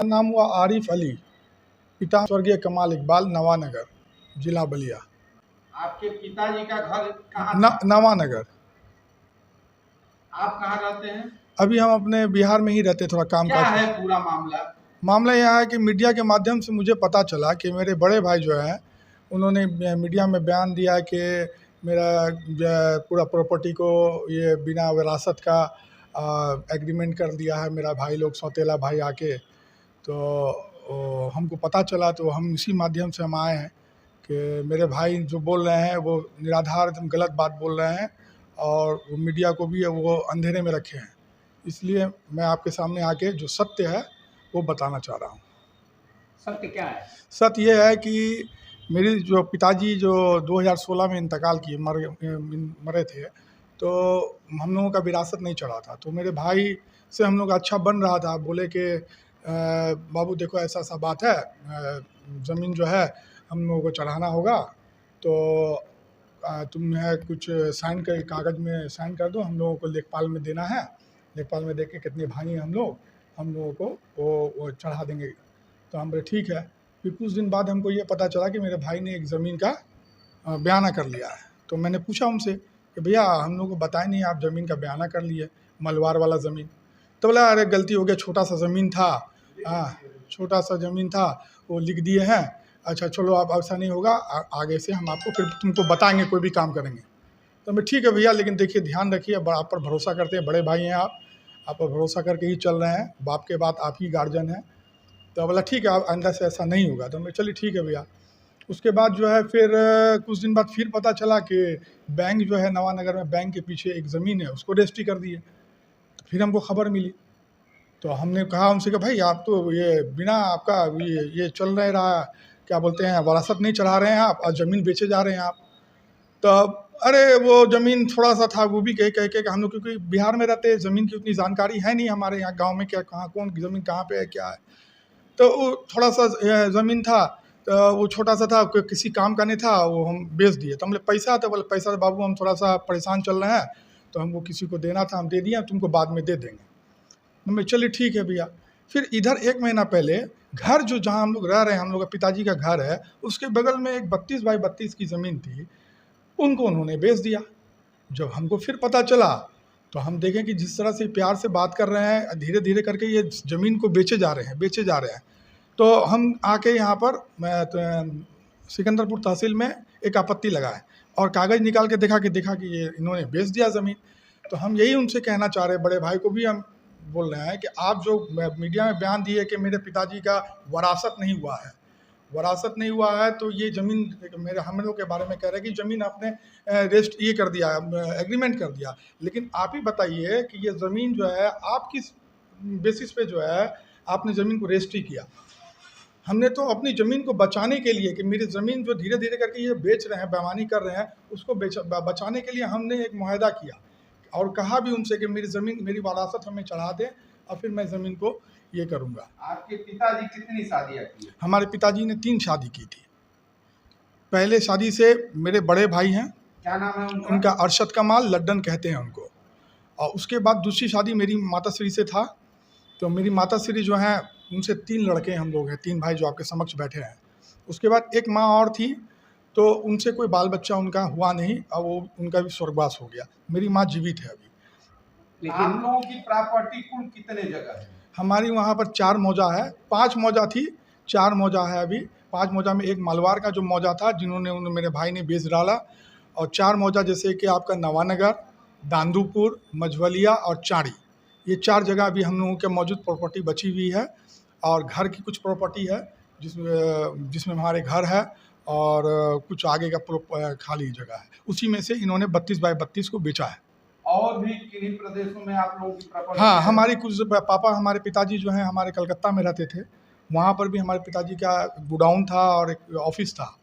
नाम हुआ आरिफ अली, पिता स्वर्गीय कमाल इकबाल, नवानगर, जिला बलिया। आपके पिताजी का घर कहाँ था? नवानगर। आप कहाँ रहते हैं? अभी हम अपने बिहार में ही रहते, थोड़ा काम क्या काज। है पूरा मामला? मामला यह है कि मीडिया के माध्यम से मुझे पता चला कि मेरे बड़े भाई जो है उन्होंने मीडिया में बयान दिया कि मेरा पूरा प्रॉपर्टी को ये बिना विरासत का एग्रीमेंट कर दिया है मेरा भाई लोग, सौतेला भाई आके। तो हमको पता चला तो हम इसी माध्यम से हम आए हैं कि मेरे भाई जो बोल रहे हैं वो निराधार एकदम गलत बात बोल रहे हैं और वो मीडिया को भी वो अंधेरे में रखे हैं। इसलिए मैं आपके सामने आके जो सत्य है वो बताना चाह रहा हूँ। सत्य क्या है? सत्य ये है कि मेरी जो पिताजी जो 2016 में इंतकाल किए, मरे थे, तो हम लोगों का विरासत नहीं चढ़ा था। तो मेरे भाई से हम लोग अच्छा बन रहा था, बोले कि बाबू देखो ऐसा ऐसा बात है, ज़मीन जो है हम लोगों को चढ़ाना होगा, तो तुम्हें कुछ साइन कर, कागज़ में साइन कर दो, हम लोगों को लेखपाल में देना है, लेखपाल में दे के कितने भाई हैं हम लोगों को वो चढ़ा देंगे। तो हम बोले ठीक है। फिर कुछ दिन बाद हमको ये पता चला कि मेरे भाई ने एक ज़मीन का बयाना कर लिया है। तो मैंने पूछा उनसे कि भैया हम लोग को बताए नहीं, आप ज़मीन का बयाना कर लिए, मलवार वाला ज़मीन। तो बोला अरे गलती हो गया, छोटा सा ज़मीन था, छोटा सा ज़मीन था, वो लिख दिए हैं। अच्छा चलो आप ऐसा नहीं होगा, आगे से हम आपको फिर तुमको बताएंगे, कोई भी काम करेंगे। तो मैं ठीक है भैया, लेकिन देखिए ध्यान रखिए, आप पर भरोसा करते हैं, बड़े भाई हैं आप पर भरोसा करके ही चल रहे हैं, बाप के बाद आप ही गार्जियन हैं। तो बोला ठीक है, आप आइंदा से ऐसा नहीं होगा। तो मैं चलिए ठीक है भैया। उसके बाद जो है फिर कुछ दिन बाद फिर पता चला कि बैंक जो है नवानगर में, बैंक के पीछे एक ज़मीन है, उसको रजिस्ट्री कर दिए। तो फिर हमको खबर मिली, तो हमने कहा उनसे कि भाई आप तो ये बिना आपका ये चल नहीं रहा, क्या बोलते हैं, वरासत नहीं चढ़ा रहे हैं आप और ज़मीन बेचे जा रहे हैं आप। तो अरे वो ज़मीन थोड़ा सा था, वो भी कह के हम लोग क्योंकि बिहार में रहते हैं, ज़मीन की उतनी जानकारी है नहीं हमारे यहाँ गाँव में, क्या कहाँ कौन की ज़मीन कहाँ पे है क्या है। तो वो थोड़ा सा ज़मीन था, तो वो छोटा सा था, किसी काम का नहीं था, वो हम बेच दिए। तो हम बोले पैसा, तो बोले पैसा बाबू हम थोड़ा सा परेशान चल रहे हैं, तो हमको किसी को देना था, हम दे दिए, तुमको बाद में दे देंगे। मैं चलिए ठीक है भैया। फिर इधर 1 महीना पहले घर जो जहाँ हम लोग रह रहे हैं, हम लोग का पिताजी का घर है, उसके बगल में एक 32 बाई 32 की ज़मीन थी, उनको उन्होंने बेच दिया। जब हमको फिर पता चला तो हम देखें कि जिस तरह से प्यार से बात कर रहे हैं, धीरे धीरे करके ये ज़मीन को बेचे जा रहे हैं। तो हम आके यहाँ पर सिकंदरपुर तहसील में एक आपत्ति लगाए और कागज़ निकाल के देखा कि ये इन्होंने बेच दिया ज़मीन। तो हम यही उनसे कहना चाह रहे हैं, बड़े भाई को भी हम बोल रहे हैं कि आप जो मीडिया में बयान दिए कि मेरे पिताजी का वरासत नहीं हुआ है, तो ये ज़मीन मेरे हम लोग के बारे में कह रहे हैं कि ज़मीन आपने रेस्ट ये कर दिया, एग्रीमेंट कर दिया। लेकिन आप ही बताइए कि ये ज़मीन जो है आप किस बेसिस पे जो है आपने ज़मीन को रजिस्ट्री किया। हमने तो अपनी ज़मीन को बचाने के लिए कि मेरी ज़मीन जो धीरे धीरे करके ये बेच रहे हैं, बेईमानी कर रहे हैं, उसको बचाने के लिए हमने एक मुआहदा किया और कहा भी उनसे कि मेरी ज़मीन, मेरी वरासत हमें चढ़ा दें और फिर मैं ज़मीन को ये करूँगा। आपके पिताजी कितनी शादियाँ की? हमारे पिताजी ने 3 शादी की थी। पहले शादी से मेरे बड़े भाई हैं, क्या नाम है उनका? उनका अरशद कमाल, लड्डन कहते हैं उनको। और उसके बाद दूसरी शादी मेरी माताश्री से था। तो मेरी माताश्री जो हैं उनसे 3 लड़के हम लोग हैं, 3 भाई जो आपके समक्ष बैठे हैं। उसके बाद एक माँ और थी, तो उनसे कोई बाल बच्चा उनका हुआ नहीं और वो उनका भी स्वर्गवास हो गया। मेरी माँ जीवित है अभी। लेकिन आप लोगों की प्रॉपर्टी कुल कितने जगह है? हमारी वहाँ पर 4 मौजा है, 5 मौजा थी, 4 मौजा है अभी। 5 मौजा में एक मालवार का जो मौजा था जिन्होंने मेरे भाई ने बेच डाला, और 4 मौजा जैसे कि आपका नवानगर, दांदूपुर, मझवलिया और चाड़ी, ये 4 जगह अभी हम लोगों के मौजूद प्रॉपर्टी बची हुई है। और घर की कुछ प्रॉपर्टी है जिसमें हमारे घर है और कुछ आगे का खाली जगह है, उसी में से इन्होंने 32 बाई 32 को बेचा है। और भी किन्हीं प्रदेशों में आप लोगों की प्रॉपर्टी? हाँ, हमारी कुछ पापा, हमारे पिताजी जो हैं हमारे कलकत्ता में रहते थे, वहाँ पर भी हमारे पिताजी का गोडाउन था और एक ऑफिस था,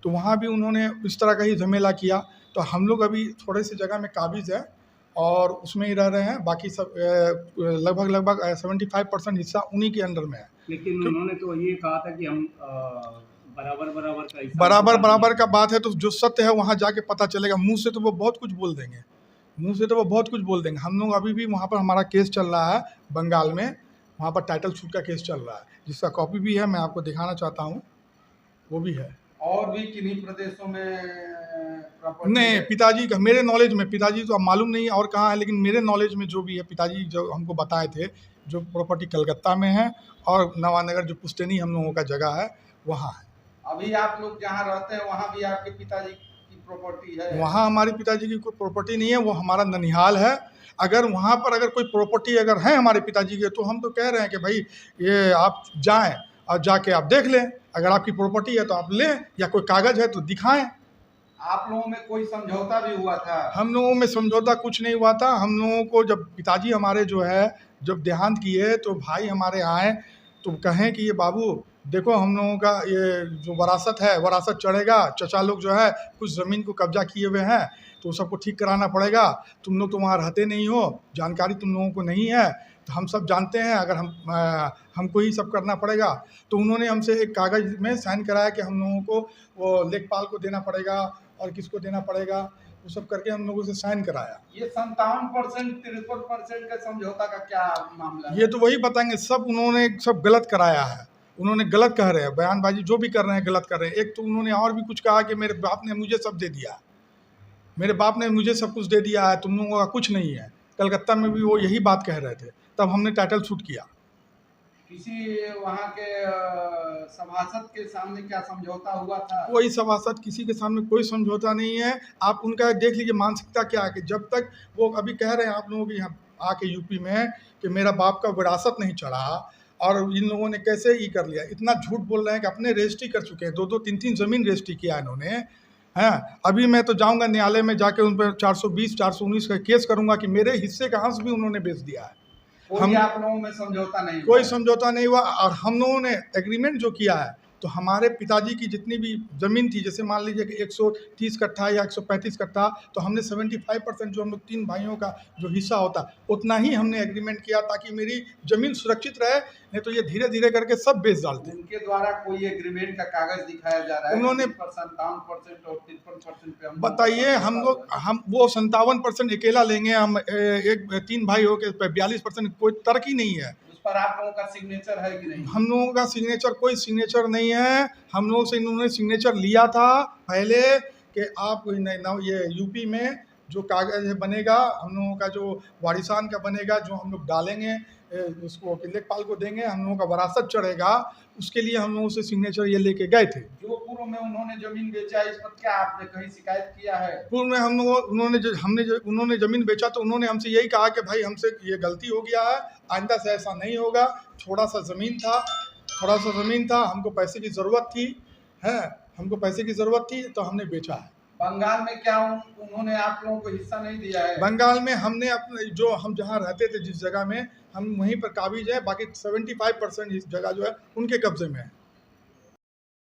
तो वहाँ भी उन्होंने इस तरह का ही झमेला किया। तो हम लोग अभी थोड़े से जगह में काबिज है और उसमें ही रह रहे हैं, बाकी सब लगभग 75% हिस्सा उन्हीं के अंडर में है। लेकिन उन्होंने तो ये कहा था कि हम बराबर का बात है, तो जो सत्य है वहाँ जाके पता चलेगा। मुँह से तो वो बहुत कुछ बोल देंगे, हम लोग अभी भी वहाँ पर हमारा केस चल रहा है बंगाल में, वहाँ पर टाइटल सूट का केस चल रहा है, जिसका कॉपी भी है, मैं आपको दिखाना चाहता हूँ, वो भी है। और भी किन्हीं प्रदेशों में प्रॉपर्टी नहीं, है? पिताजी का मेरे नॉलेज में, पिताजी तो अब मालूम नहीं और कहाँ है, लेकिन मेरे नॉलेज में जो भी है, पिताजी जो हमको बताए थे, जो प्रॉपर्टी कलकत्ता में है और नवानगर जो पुश्तैनी हम लोगों का जगह है वहाँ है। अभी आप लोग जहाँ रहते हैं वहाँ भी आपके पिताजी की प्रॉपर्टी है? वहाँ हमारे पिताजी की कोई प्रॉपर्टी नहीं है, वो हमारा ननिहाल है। अगर वहाँ पर अगर कोई प्रॉपर्टी अगर है हमारे पिताजी के, तो हम तो कह रहे हैं कि भाई ये आप जाएं और जाके आप देख लें, अगर आपकी प्रॉपर्टी है तो आप लें, या कोई कागज़ है तो दिखाएं। आप लोगों में कोई समझौता भी हुआ था? हम लोगों में समझौता कुछ नहीं हुआ था। हम लोगों को जब पिताजी हमारे जो है जब देहांत किए, तो भाई हमारे आए तो कहें कि ये बाबू देखो, हम लोगों का ये जो वरासत है, वरासत चढ़ेगा, चचा लोग जो है कुछ ज़मीन को कब्जा किए हुए हैं, तो सबको ठीक कराना पड़ेगा। तुम लोग तो वहाँ रहते नहीं हो, जानकारी तुम लोगों को नहीं है, तो हम सब जानते हैं, अगर हमको ही सब करना पड़ेगा। तो उन्होंने हमसे एक कागज़ में साइन कराया कि हम लोगों को वो लेखपाल को देना पड़ेगा और किसको देना पड़ेगा, वो सब करके हम लोगों से साइन कराया। ये 57%, 53% का समझौता का क्या मामला है? ये तो वही बताएंगे, सब उन्होंने सब गलत कराया है, उन्होंने गलत कह रहे हैं, बयानबाजी जो भी कर रहे हैं गलत कर रहे हैं। एक तो उन्होंने और भी कुछ कहा कि मेरे बाप ने मुझे सब दे दिया, मेरे बाप ने मुझे सब कुछ दे दिया है, तुम लोगों का कुछ नहीं है। कलकत्ता में भी वो यही बात कह रहे थे, तब हमने टाइटल शूट किया। किसी वहाँ के सभासद के सामने क्या समझौता हुआ था? कोई सभासद किसी के सामने कोई समझौता नहीं है। आप उनका देख लीजिए मानसिकता क्या है, कि जब तक वो अभी कह रहे हैं आप लोगों के यहाँ आके यूपी में कि मेरा बाप का विरासत नहीं चढ़ा, और इन लोगों ने कैसे ये कर लिया, इतना झूठ बोल रहे हैं कि अपने रजिस्ट्री कर चुके हैं, 2-2, 3-3 ज़मीन रजिस्ट्री किया इन्होंने, हैं। अभी मैं तो जाऊंगा न्यायालय में, जाके उन पर 420, 419 का केस करूंगा कि मेरे हिस्से का अंश भी उन्होंने बेच दिया है। कोई आप लोगों में समझौता नहीं हुआ? कोई समझौता नहीं हुआ। और हम लोगों ने एग्रीमेंट जो किया है, तो हमारे पिताजी की जितनी भी ज़मीन थी, जैसे मान लीजिए कि 130 कट्ठा या 135 कट्ठा, तो हमने 75% जो हम लोग 3 भाइयों का जो हिस्सा होता, उतना ही हमने एग्रीमेंट किया, ताकि मेरी ज़मीन सुरक्षित रहे, नहीं तो ये धीरे धीरे करके सब बेच डालते। उनके द्वारा कोई एग्रीमेंट का कागज दिखाया जा रहा है? उन्होंने 57% और 53% पे हम बताइए, हम लोग हम वो 57% अकेला लेंगे, हम एक 3 भाई हो के 42%, कोई तर्क ही नहीं है। उस पर आप लोगों का सिग्नेचर है कि नहीं? हम लोगों का सिग्नेचर, कोई सिग्नेचर नहीं है। हम लोगों से इन्होंने सिग्नेचर लिया था पहले कि आप ये यूपी में जो कागज बनेगा, हम लोगों का जो वारिसान का बनेगा, जो हम लोग डालेंगे उसको लेखपाल को देंगे, हम लोगों का वरासत चढ़ेगा, उसके लिए हम लोगों से सिग्नेचर ये लेके गए थे। जो पूर्व में उन्होंने जमीन बेचा, इस पर क्या आपने कहीं शिकायत किया है? पूर्व में उन्होंने ज़मीन बेचा, तो उन्होंने हमसे यही कहा कि भाई हमसे ये गलती हो गया है, आइंदा से ऐसा नहीं होगा। थोड़ा सा ज़मीन था, हमको पैसे की ज़रूरत थी, है, हमको पैसे की ज़रूरत थी, तो हमने बेचा है। बंगाल में क्या उन्होंने आप लोगों को हिस्सा नहीं दिया है? बंगाल में हमने अपने जो हम जहाँ रहते थे, जिस जगह में, हम वहीं पर काबिज है, बाकी 75% इस जगह जो है उनके कब्जे में है।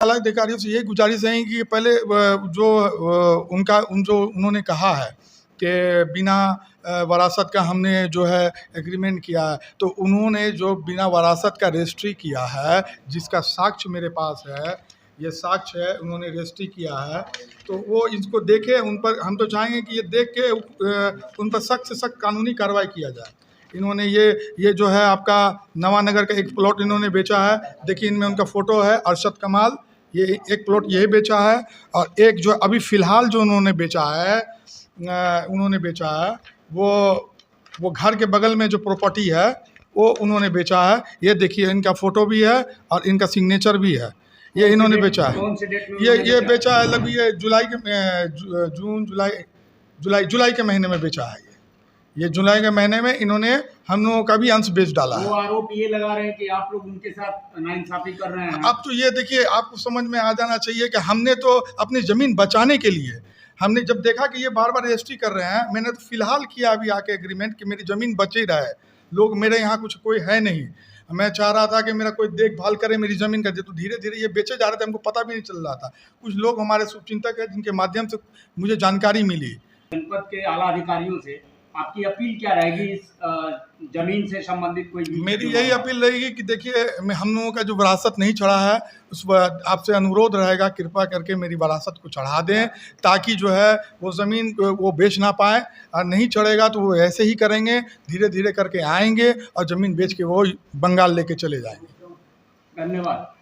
अधिकारियों से यही गुजारिश है कि पहले जो उन्होंने कहा है कि बिना वरासत का हमने जो है एग्रीमेंट किया है, तो उन्होंने जो बिना वरासत का रजिस्ट्री किया है, जिसका साक्ष्य मेरे पास है, ये साक्ष्य है, उन्होंने रजिस्ट्री किया है, तो वो इसको देखे, उन पर हम तो चाहेंगे कि ये देख के उन पर सख्त से सख्त कानूनी कार्रवाई किया जाए। इन्होंने ये जो है आपका नवानगर का एक प्लॉट इन्होंने बेचा है, देखिए इनमें उनका फ़ोटो है, अरशद कमाल, ये एक प्लॉट यही बेचा है, और एक जो अभी फ़िलहाल जो उन्होंने बेचा है वो घर के बगल में जो प्रॉपर्टी है वो उन्होंने बेचा है। ये देखिए इनका फ़ोटो भी है और इनका सिग्नेचर भी है, ये इन्होंने बेचा है। कौन से डेट में ये बेचा है लगभग ये जुलाई के महीने में बेचा है। ये जुलाई के महीने में इन्होंने हम लोगों का भी अंश बेच डाला है। वो आरोप ये लगा रहे हैं कि आप लोग उनके साथ नाइंसाफी कर रहे हैं। अब तो ये देखिए, आपको समझ में आ जाना चाहिए कि हमने तो अपनी ज़मीन बचाने के लिए, हमने जब देखा कि ये बार बार रजिस्ट्री कर रहे हैं, मैंने तो फ़िलहाल किया अभी आके एग्रीमेंट कि मेरी ज़मीन बच ही रहे। लोग मेरे यहाँ कुछ कोई है नहीं, मैं चाह रहा था कि मेरा कोई देखभाल करे मेरी ज़मीन का, तो धीरे धीरे ये बेचे जा रहे थे, हमको पता भी नहीं चल रहा था। कुछ लोग हमारे शुभचिंतक हैं जिनके माध्यम से मुझे जानकारी मिली। जनपद के आला अधिकारियों से आपकी अपील क्या रहेगी इस जमीन से संबंधित कोई भी? मेरी यही अपील रहेगी कि देखिए हम लोगों का जो विरासत नहीं चढ़ा है उस पर आपसे अनुरोध रहेगा, कृपया करके मेरी विरासत को चढ़ा दें, ताकि जो है वो ज़मीन वो बेच ना पाए। और नहीं चढ़ेगा तो वो ऐसे ही करेंगे, धीरे धीरे करके आएंगे और ज़मीन बेच के वो बंगाल लेके चले जाएंगे। धन्यवाद।